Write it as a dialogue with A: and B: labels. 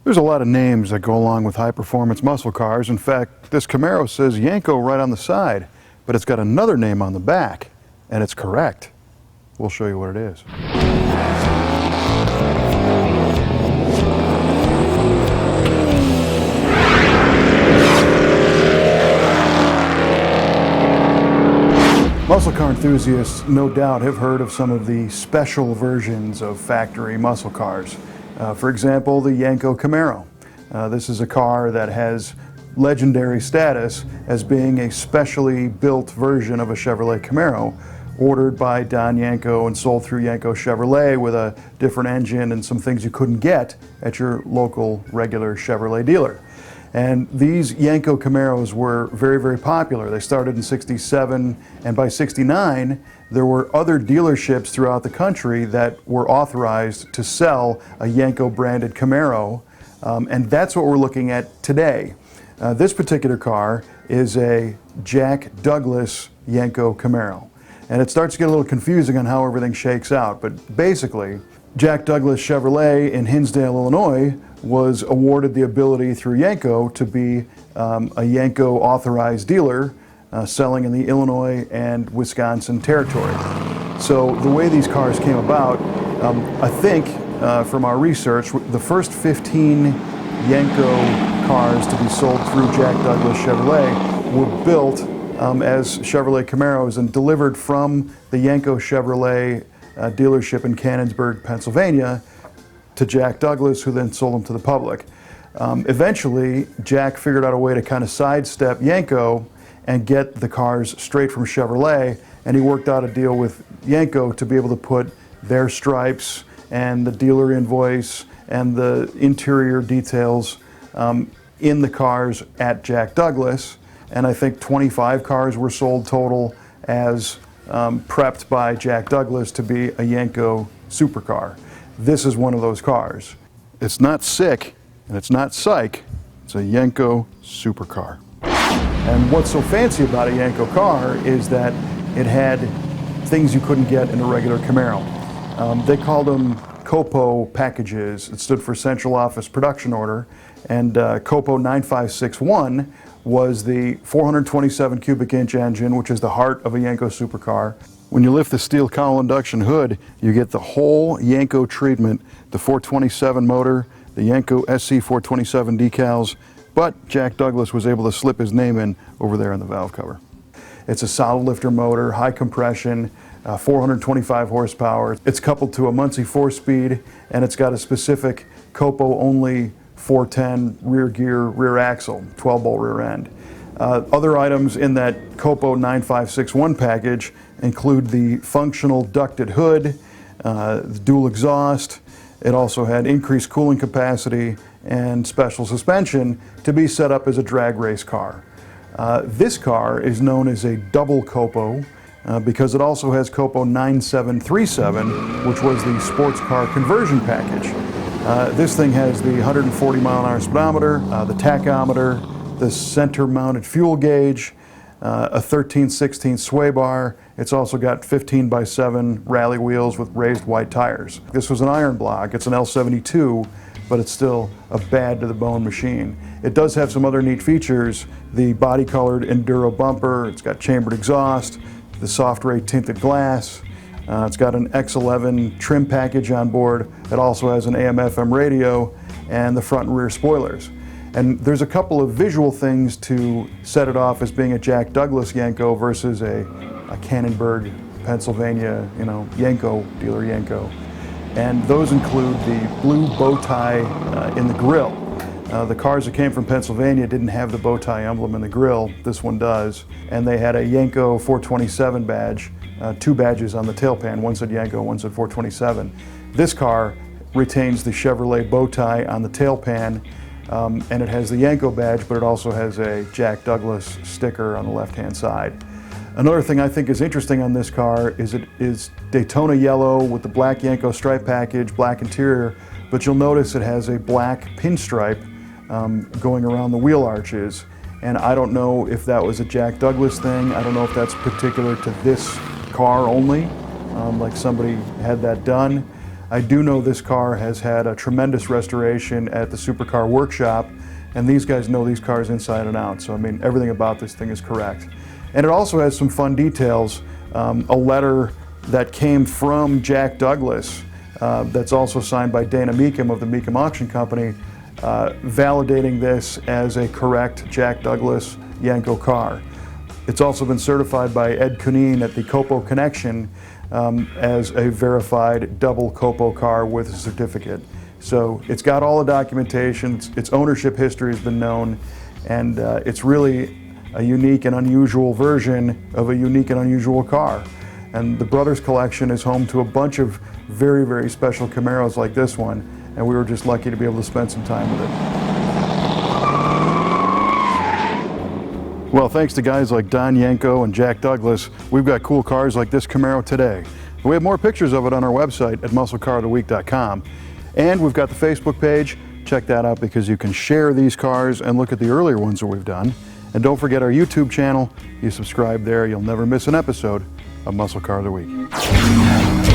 A: There's a lot of names that go along with high-performance muscle cars. In fact, this Camaro says Yenko right on the side, but it's got another name on the back, and it's correct. We'll show you what it is. Muscle car enthusiasts no doubt have heard of some of the special versions of factory muscle cars. For example, the Yenko Camaro. This is a car that has legendary status as being a specially built version of a Chevrolet Camaro, ordered by Don Yenko and sold through Yenko Chevrolet with a different engine and some things you couldn't get at your local regular Chevrolet dealer. And these Yenko Camaros were very, very popular. They started in '67, and by '69, there were other dealerships throughout the country that were authorized to sell a Yenko branded Camaro, and that's what we're looking at today. This particular car is a Jack Douglas Yenko Camaro. And it starts to get a little confusing on how everything shakes out, but basically, Jack Douglas Chevrolet in Hinsdale, Illinois was awarded the ability through Yenko to be a Yenko authorized dealer selling in the Illinois and Wisconsin territory. So the way these cars came about, I think from our research, the first 15 Yenko cars to be sold through Jack Douglas Chevrolet were built as Chevrolet Camaros and delivered from the Yenko Chevrolet dealership in Canonsburg, Pennsylvania, to Jack Douglas, who then sold them to the public. Eventually, Jack figured out a way to kind of sidestep Yenko and get the cars straight from Chevrolet, and he worked out a deal with Yenko to be able to put their stripes and the dealer invoice and the interior details in the cars at Jack Douglas. And I think 25 cars were sold total as prepped by Jack Douglas to be a Yenko supercar. This is one of those cars. It's not sick and it's not psych, it's a Yenko supercar. And what's so fancy about a Yenko car is that it had things you couldn't get in a regular Camaro. They called them COPO packages. It stood for Central Office Production Order, and COPO 9561 was the 427 cubic inch engine, which is the heart of a Yenko supercar. When you lift the steel cowl induction hood, you get the whole Yenko treatment, the 427 motor, the Yenko SC 427 decals, but Jack Douglas was able to slip his name in over there in the valve cover. It's a solid lifter motor, high compression, 425 horsepower. It's coupled to a Muncie 4-speed, and it's got a specific COPO only 410 rear gear, rear axle, 12-bolt rear end. Other items in that COPO 9561 package include the functional ducted hood, the dual exhaust. It also had increased cooling capacity and special suspension to be set up as a drag race car. This car is known as a double COPO because it also has COPO 9737, which was the sports car conversion package. This thing has the 140 mile-an-hour speedometer, the tachometer, the center-mounted fuel gauge, a 13/16 sway bar. It's also got 15x7 rally wheels with raised white tires. This was an iron block. It's an L72, but it's still a bad-to-the-bone machine. It does have some other neat features. The body-colored Enduro bumper. It's got chambered exhaust, the soft ray tinted glass. It's got an X11 trim package on board. It also has an AM/FM radio and the front and rear spoilers. And there's a couple of visual things to set it off as being a Jack Douglas Yenko versus a Canonsburg, Pennsylvania, Yenko, dealer Yenko. And those include the blue bow tie in the grille. The cars that came from Pennsylvania didn't have the bow tie emblem in the grille. This one does. And they had a Yenko 427 badge, two badges on the tailpan. One said Yenko, one said 427. This car retains the Chevrolet bow tie on the tailpan, and it has the Yenko badge, but it also has a Jack Douglas sticker on the left-hand side. Another thing I think is interesting on this car is it is Daytona yellow with the black Yenko stripe package, black interior, but you'll notice it has a black pinstripe going around the wheel arches. And I don't know if that was a Jack Douglas thing. I don't know if that's particular to this car only, like somebody had that done. I do know this car has had a tremendous restoration at the Supercar Workshop, and these guys know these cars inside and out. So I mean, everything about this thing is correct. And it also has some fun details. A letter that came from Jack Douglas that's also signed by Dana Meekum of the Meekum Auction Company, validating this as a correct Jack Douglas Yenko car. It's also been certified by Ed Cunine at the COPO Connection as a verified double COPO car with a certificate. So it's got all the documentation, its ownership history has been known, and it's really a unique and unusual version of a unique and unusual car. And the Brothers Collection is home to a bunch of very, very special Camaros like this one, and we were just lucky to be able to spend some time with it. Well, thanks to guys like Don Yenko and Jack Douglas, we've got cool cars like this Camaro today. We have more pictures of it on our website at MuscleCarOfTheWeek.com. And we've got the Facebook page. Check that out because you can share these cars and look at the earlier ones that we've done. And don't forget our YouTube channel. You subscribe there, you'll never miss an episode of Muscle Car of the Week.